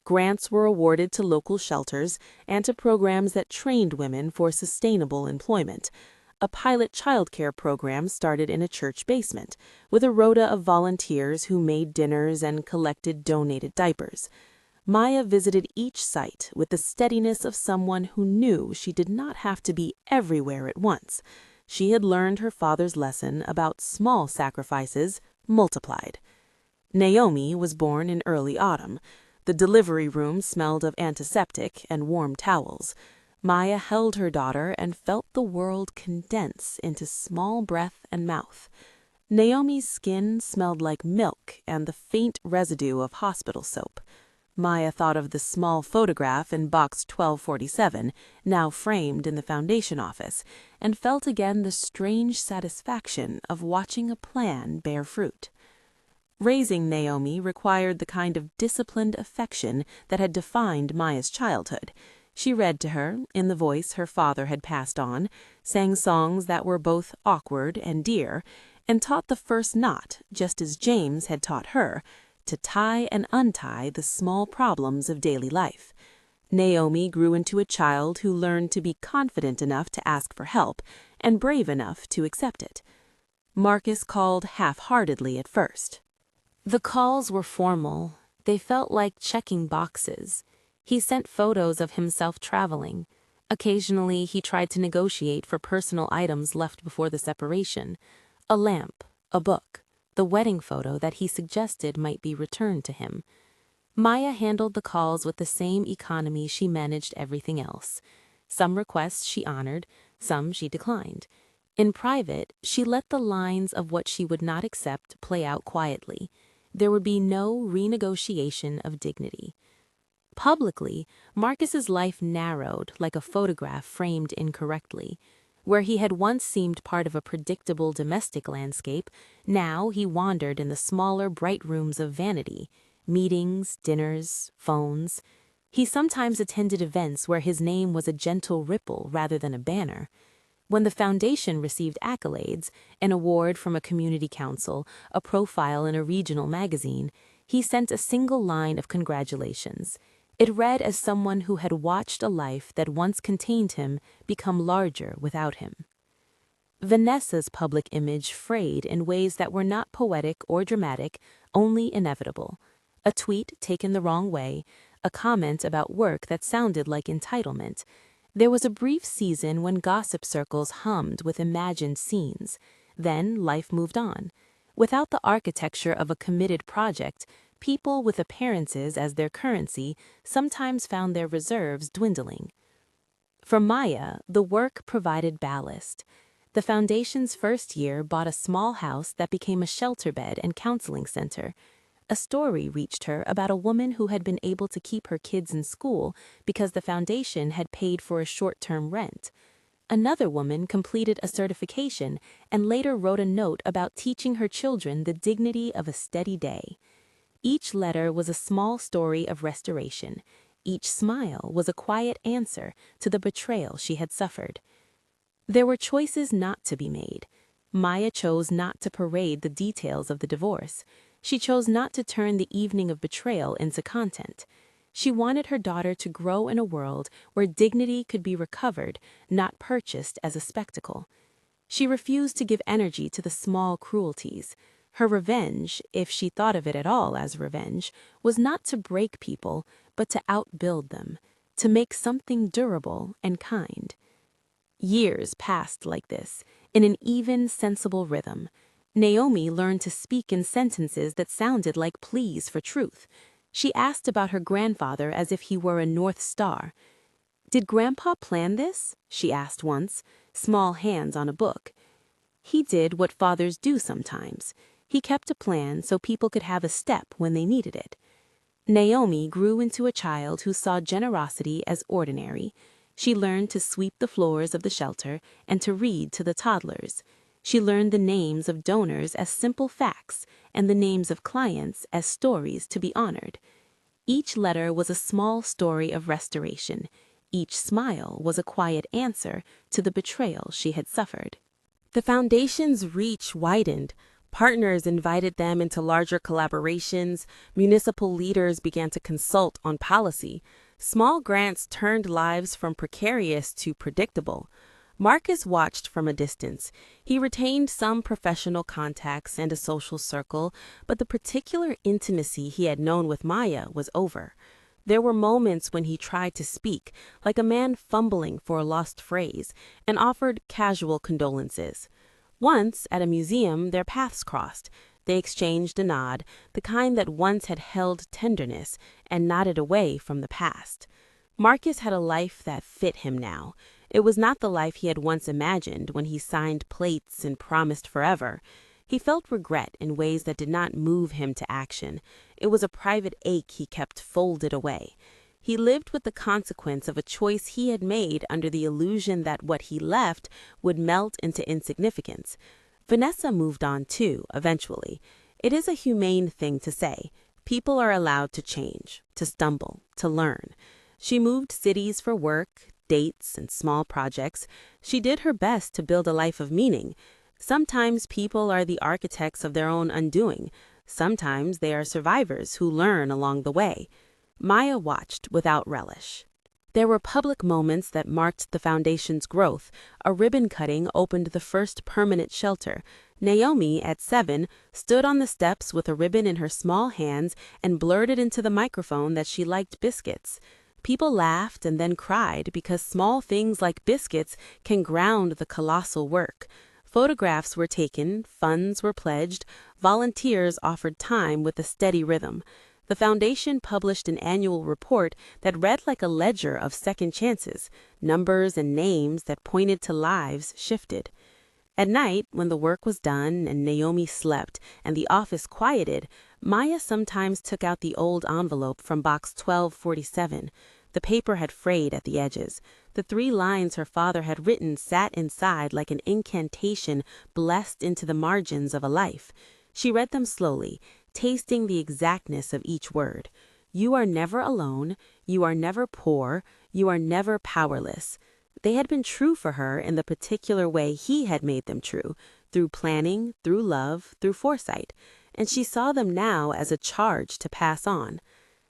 Grants were awarded to local shelters and to programs that trained women for sustainable employment. A pilot childcare program started in a church basement, with a rota of volunteers who made dinners and collected donated diapers. Maya visited each site with the steadiness of someone who knew she did not have to be everywhere at once. She had learned her father's lesson about small sacrifices multiplied. Naomi was born in early autumn. The delivery room smelled of antiseptic and warm towels. Maya held her daughter and felt the world condense into small breath and mouth. Naomi's skin smelled like milk and the faint residue of hospital soap. Maya thought of the small photograph in box 1247, now framed in the foundation office, and felt again the strange satisfaction of watching a plan bear fruit. Raising Naomi required the kind of disciplined affection that had defined Maya's childhood. She read to her, in the voice her father had passed on, sang songs that were both awkward and dear, and taught the first knot, just as James had taught her, to tie and untie the small problems of daily life. Naomi grew into a child who learned to be confident enough to ask for help and brave enough to accept it. Marcus called half-heartedly at first. The calls were formal. They felt like checking boxes. He sent photos of himself traveling. Occasionally, he tried to negotiate for personal items left before the separation. A lamp, a book, the wedding photo that he suggested might be returned to him. Maya handled the calls with the same economy she managed everything else. Some requests she honored, some she declined. In private, she let the lines of what she would not accept play out quietly. There would be no renegotiation of dignity. Publicly, Marcus's life narrowed like a photograph framed incorrectly. Where he had once seemed part of a predictable domestic landscape, now he wandered in the smaller, bright rooms of vanity, meetings, dinners, phones. He sometimes attended events where his name was a gentle ripple rather than a banner. When the foundation received accolades, an award from a community council, a profile in a regional magazine, he sent a single line of congratulations. It read as someone who had watched a life that once contained him become larger without him. Vanessa's public image frayed in ways that were not poetic or dramatic, only inevitable. A tweet taken the wrong way, a comment about work that sounded like entitlement. There was a brief season when gossip circles hummed with imagined scenes. Then life moved on. Without the architecture of a committed project, people with appearances as their currency sometimes found their reserves dwindling. For Maya, the work provided ballast. The foundation's first year bought a small house that became a shelter bed and counseling center. A story reached her about a woman who had been able to keep her kids in school because the foundation had paid for a short-term rent. Another woman completed a certification and later wrote a note about teaching her children the dignity of a steady day. Each letter was a small story of restoration. Each smile was a quiet answer to the betrayal she had suffered. There were choices not to be made. Maya chose not to parade the details of the divorce. She chose not to turn the evening of betrayal into content. She wanted her daughter to grow in a world where dignity could be recovered, not purchased as a spectacle. She refused to give energy to the small cruelties. Her revenge, if she thought of it at all as revenge, was not to break people, but to outbuild them, to make something durable and kind. Years passed like this, in an even, sensible rhythm. Naomi learned to speak in sentences that sounded like pleas for truth. She asked about her grandfather as if he were a North Star. "Did Grandpa plan this?" she asked once, small hands on a book. He did what fathers do sometimes. He kept a plan so people could have a step when they needed it. Naomi grew into a child who saw generosity as ordinary. She learned to sweep the floors of the shelter and to read to the toddlers. She learned the names of donors as simple facts and the names of clients as stories to be honored. Each letter was a small story of restoration. Each smile was a quiet answer to the betrayal she had suffered. The foundation's reach widened. Partners invited them into larger collaborations. Municipal leaders began to consult on policy. Small grants turned lives from precarious to predictable. Marcus watched from a distance. He retained some professional contacts and a social circle, but the particular intimacy he had known with Maya was over. There were moments when he tried to speak, like a man fumbling for a lost phrase, and offered casual condolences. Once, at a museum, their paths crossed. They exchanged a nod, the kind that once had held tenderness and nodded away from the past. Marcus had a life that fit him now. It was not the life he had once imagined when he signed plates and promised forever. He felt regret in ways that did not move him to action. It was a private ache he kept folded away. He lived with the consequence of a choice he had made under the illusion that what he left would melt into insignificance. Vanessa moved on too, eventually. It is a humane thing to say. People are allowed to change, to stumble, to learn. She moved cities for work, dates, and small projects. She did her best to build a life of meaning. Sometimes people are the architects of their own undoing. Sometimes they are survivors who learn along the way. Maya watched without relish. There were public moments that marked the foundation's growth. A ribbon cutting opened the first permanent shelter. Naomi, at 7, stood on the steps with a ribbon in her small hands and blurted into the microphone that she liked biscuits. People laughed and then cried because small things like biscuits can ground the colossal work. Photographs were taken, funds were pledged, volunteers offered time with a steady rhythm. The foundation published an annual report that read like a ledger of second chances. Numbers and names that pointed to lives shifted. At night, when the work was done and Naomi slept and the office quieted, Maya sometimes took out the old envelope from box 1247. The paper had frayed at the edges. The 3 lines her father had written sat inside like an incantation blessed into the margins of a life. She read them slowly, tasting the exactness of each word. You are never alone. You are never poor. You are never powerless. They had been true for her in the particular way he had made them true, through planning, through love, through foresight, and she saw them now as a charge to pass on.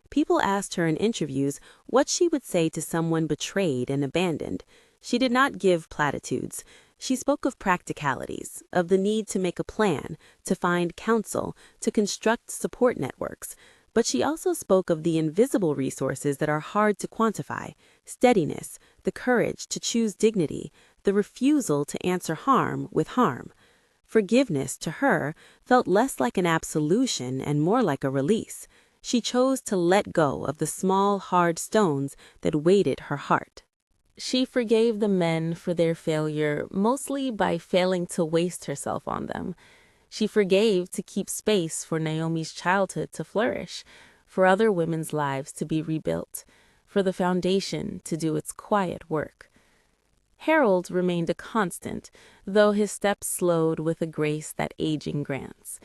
People asked her in interviews what she would say to someone betrayed and abandoned. She did not give platitudes. She spoke of practicalities, of the need to make a plan, to find counsel, to construct support networks. But she also spoke of the invisible resources that are hard to quantify: steadiness, the courage to choose dignity, the refusal to answer harm with harm. Forgiveness, to her, felt less like an absolution and more like a release. She chose to let go of the small, hard stones that weighted her heart. She forgave the men for their failure, mostly by failing to waste herself on them. She forgave to keep space for Naomi's childhood to flourish, for other women's lives to be rebuilt, for the foundation to do its quiet work. Harold remained a constant, though his steps slowed with a grace that aging grants.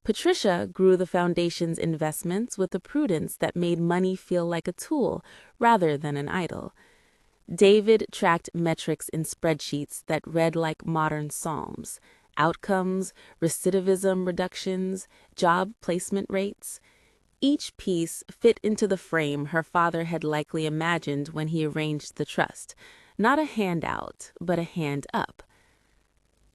Patricia grew the foundation's investments with a prudence that made money feel like a tool rather than an idol. David tracked metrics in spreadsheets that read like modern psalms: outcomes, recidivism reductions, job placement rates. Each piece fit into the frame her father had likely imagined when he arranged the trust, not a handout, but a hand up.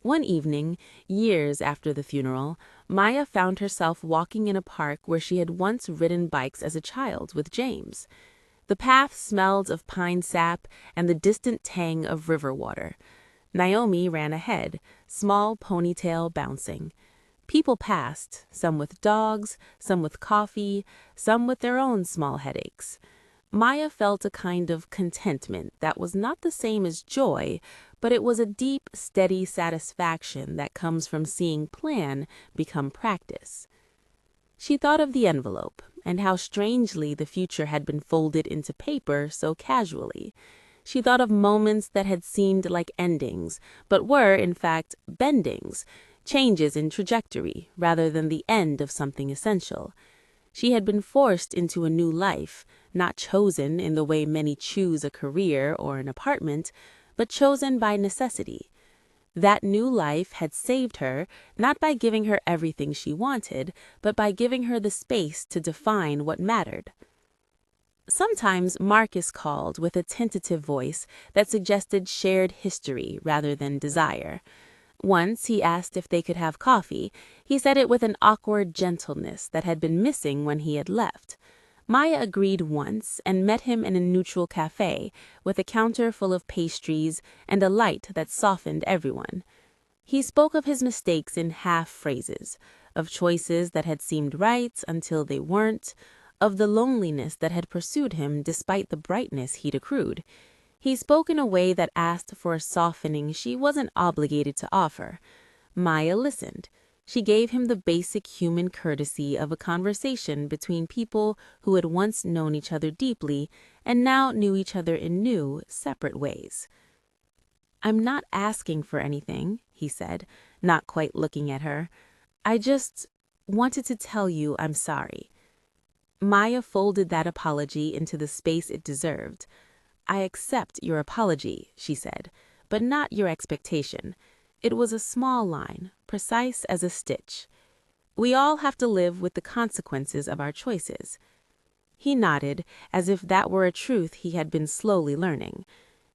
One evening, years after the funeral, Maya found herself walking in a park where she had once ridden bikes as a child with James. The path smelled of pine sap and the distant tang of river water. Naomi ran ahead, small ponytail bouncing. People passed, some with dogs, some with coffee, some with their own small headaches. Maya felt a kind of contentment that was not the same as joy, but it was a deep, steady satisfaction that comes from seeing plan become practice. She thought of the envelope and how strangely the future had been folded into paper so casually. She thought of moments that had seemed like endings, but were, in fact, bendings, changes in trajectory rather than the end of something essential. She had been forced into a new life, not chosen in the way many choose a career or an apartment, but chosen by necessity. That new life had saved her, not by giving her everything she wanted, but by giving her the space to define what mattered. Sometimes Marcus called with a tentative voice that suggested shared history rather than desire. Once he asked if they could have coffee. He said it with an awkward gentleness that had been missing when he had left. Maya agreed once and met him in a neutral cafe with a counter full of pastries and a light that softened everyone. He spoke of his mistakes in half phrases, of choices that had seemed right until they weren't, of the loneliness that had pursued him despite the brightness he'd accrued. He spoke in a way that asked for a softening she wasn't obligated to offer. Maya listened. She gave him the basic human courtesy of a conversation between people who had once known each other deeply and now knew each other in new, separate ways. "I'm not asking for anything," he said, not quite looking at her. "I just wanted to tell you I'm sorry." Maya folded that apology into the space it deserved. "I accept your apology," she said, "but not your expectation." It was a small line, precise as a stitch. "We all have to live with the consequences of our choices." He nodded, as if that were a truth he had been slowly learning.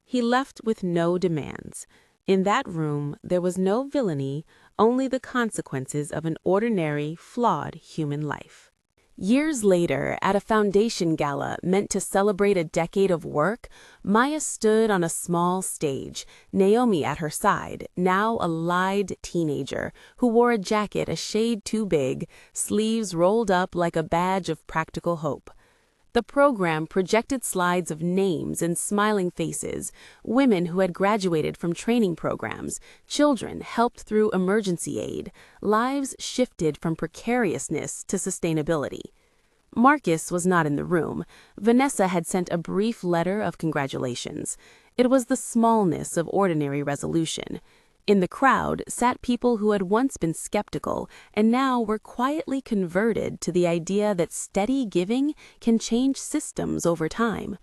He left with no demands. In that room there was no villainy, only the consequences of an ordinary, flawed human life. Years later, at a foundation gala meant to celebrate a decade of work, Maya stood on a small stage, Naomi at her side, now a lithe teenager who wore a jacket a shade too big, sleeves rolled up like a badge of practical hope. The program projected slides of names and smiling faces, women who had graduated from training programs, children helped through emergency aid, lives shifted from precariousness to sustainability. Marcus was not in the room. Vanessa had sent a brief letter of congratulations. It was the smallness of ordinary resolution. In the crowd sat people who had once been skeptical and now were quietly converted to the idea that steady giving can change systems over time.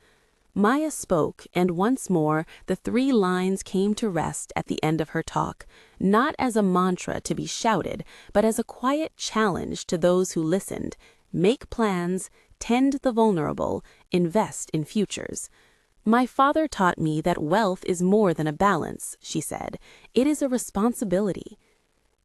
Maya spoke, and once more the 3 lines came to rest at the end of her talk, not as a mantra to be shouted, but as a quiet challenge to those who listened. Make plans, tend the vulnerable, invest in futures. "My father taught me that wealth is more than a balance," she said. "It is a responsibility."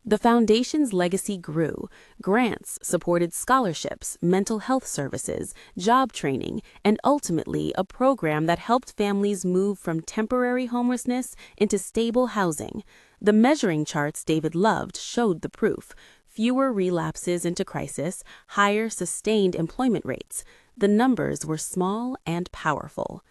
The foundation's legacy grew. Grants supported scholarships, mental health services, job training, and ultimately a program that helped families move from temporary homelessness into stable housing. The measuring charts David loved showed the proof. Fewer relapses into crisis, higher sustained employment rates. The numbers were small and powerful.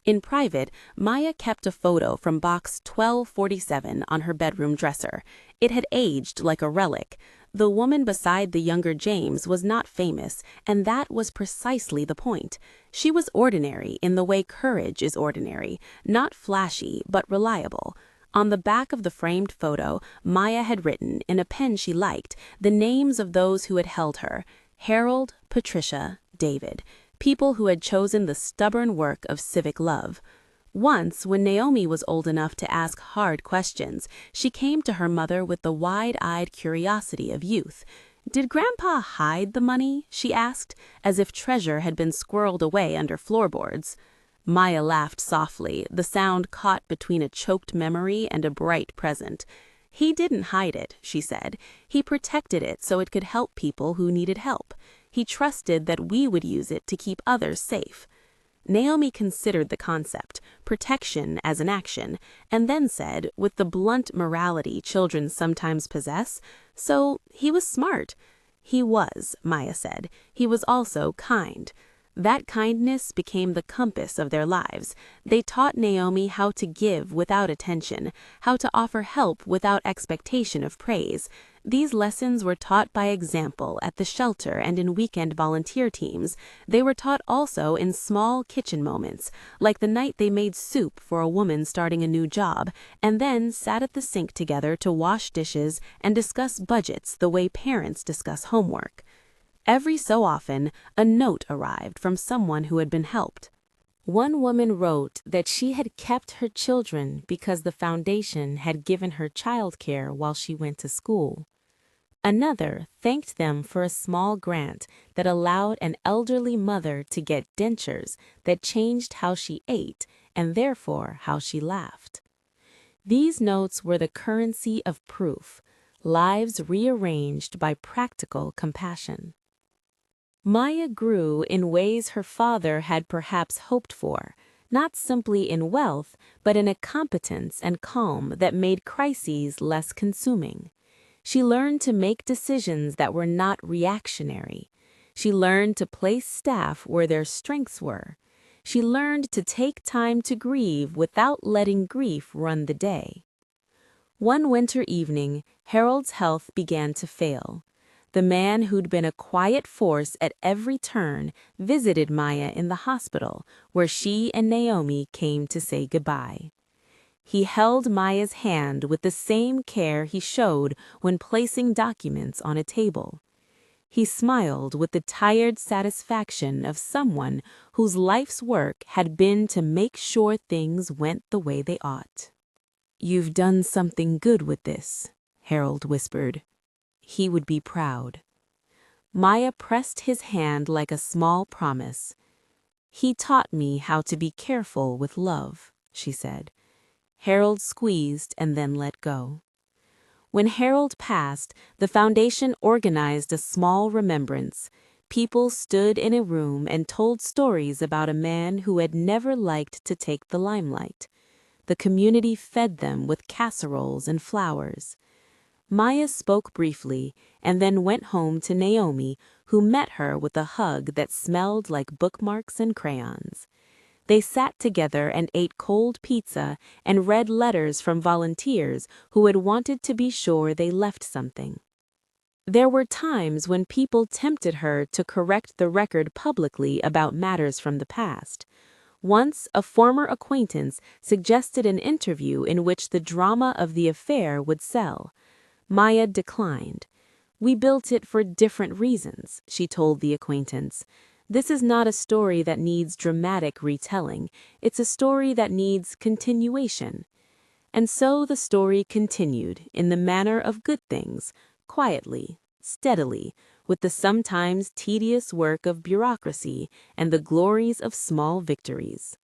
In private, Maya kept a photo from box 1247 on her bedroom dresser. It had aged like a relic. The woman beside the younger James was not famous, and that was precisely the point. She was ordinary in the way courage is ordinary, not flashy but reliable. On the back of the framed photo, Maya had written, in a pen she liked, the names of those who had held her: Harold, Patricia, David. People who had chosen the stubborn work of civic love. Once, when Naomi was old enough to ask hard questions, she came to her mother with the wide-eyed curiosity of youth. "Did Grandpa hide the money?" she asked, as if treasure had been squirreled away under floorboards. Maya laughed softly, the sound caught between a choked memory and a bright present. "He didn't hide it," she said. "He protected it so it could help people who needed help. He trusted that we would use it to keep others safe." Naomi considered the concept, protection as an action, and then said, with the blunt morality children sometimes possess, "So he was smart." "He was," Maya said. "He was also kind." That kindness became the compass of their lives. They taught Naomi how to give without attention, how to offer help without expectation of praise. These lessons were taught by example at the shelter and in weekend volunteer teams. They were taught also in small kitchen moments, like the night they made soup for a woman starting a new job, and then sat at the sink together to wash dishes and discuss budgets the way parents discuss homework. Every so often, a note arrived from someone who had been helped. One woman wrote that she had kept her children because the foundation had given her childcare while she went to school. Another thanked them for a small grant that allowed an elderly mother to get dentures that changed how she ate and therefore how she laughed. These notes were the currency of proof, lives rearranged by practical compassion. Maya grew in ways her father had perhaps hoped for, not simply in wealth, but in a competence and calm that made crises less consuming. She learned to make decisions that were not reactionary. She learned to place staff where their strengths were. She learned to take time to grieve without letting grief run the day. One winter evening, Harold's health began to fail. The man who'd been a quiet force at every turn visited Maya in the hospital, where she and Naomi came to say goodbye. He held Maya's hand with the same care he showed when placing documents on a table. He smiled with the tired satisfaction of someone whose life's work had been to make sure things went the way they ought. "You've done something good with this," Harold whispered. He would be proud. Maya pressed his hand like a small promise. "He taught me how to be careful with love," she said. Harold squeezed and then let go. When Harold passed, the foundation organized a small remembrance. People stood in a room and told stories about a man who had never liked to take the limelight. The community fed them with casseroles and flowers. Maya spoke briefly and then went home to Naomi, who met her with a hug that smelled like bookmarks and crayons. They sat together and ate cold pizza and read letters from volunteers who had wanted to be sure they left something. There were times when people tempted her to correct the record publicly about matters from the past. Once, a former acquaintance suggested an interview in which the drama of the affair would sell. Maya declined. "We built it for different reasons," she told the acquaintance. "This is not a story that needs dramatic retelling. It's a story that needs continuation." And so the story continued in the manner of good things, quietly, steadily, with the sometimes tedious work of bureaucracy and the glories of small victories.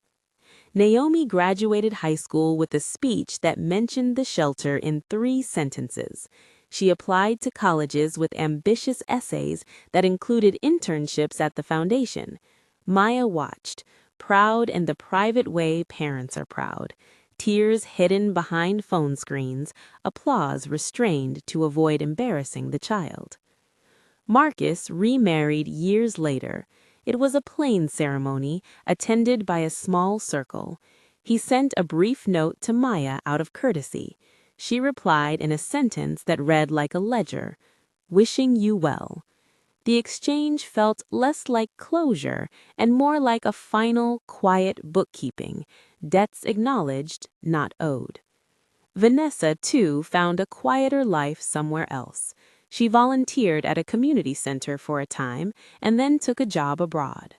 Naomi graduated high school with a speech that mentioned the shelter in 3 sentences. She applied to colleges with ambitious essays that included internships at the foundation. Maya watched, proud in the private way parents are proud. Tears hidden behind phone screens, applause restrained to avoid embarrassing the child. Marcus remarried years later. It was a plain ceremony, attended by a small circle. He sent a brief note to Maya out of courtesy. She replied in a sentence that read like a ledger, "Wishing you well." The exchange felt less like closure and more like a final, quiet bookkeeping, debts acknowledged, not owed. Vanessa, too, found a quieter life somewhere else. She volunteered at a community center for a time and then took a job abroad.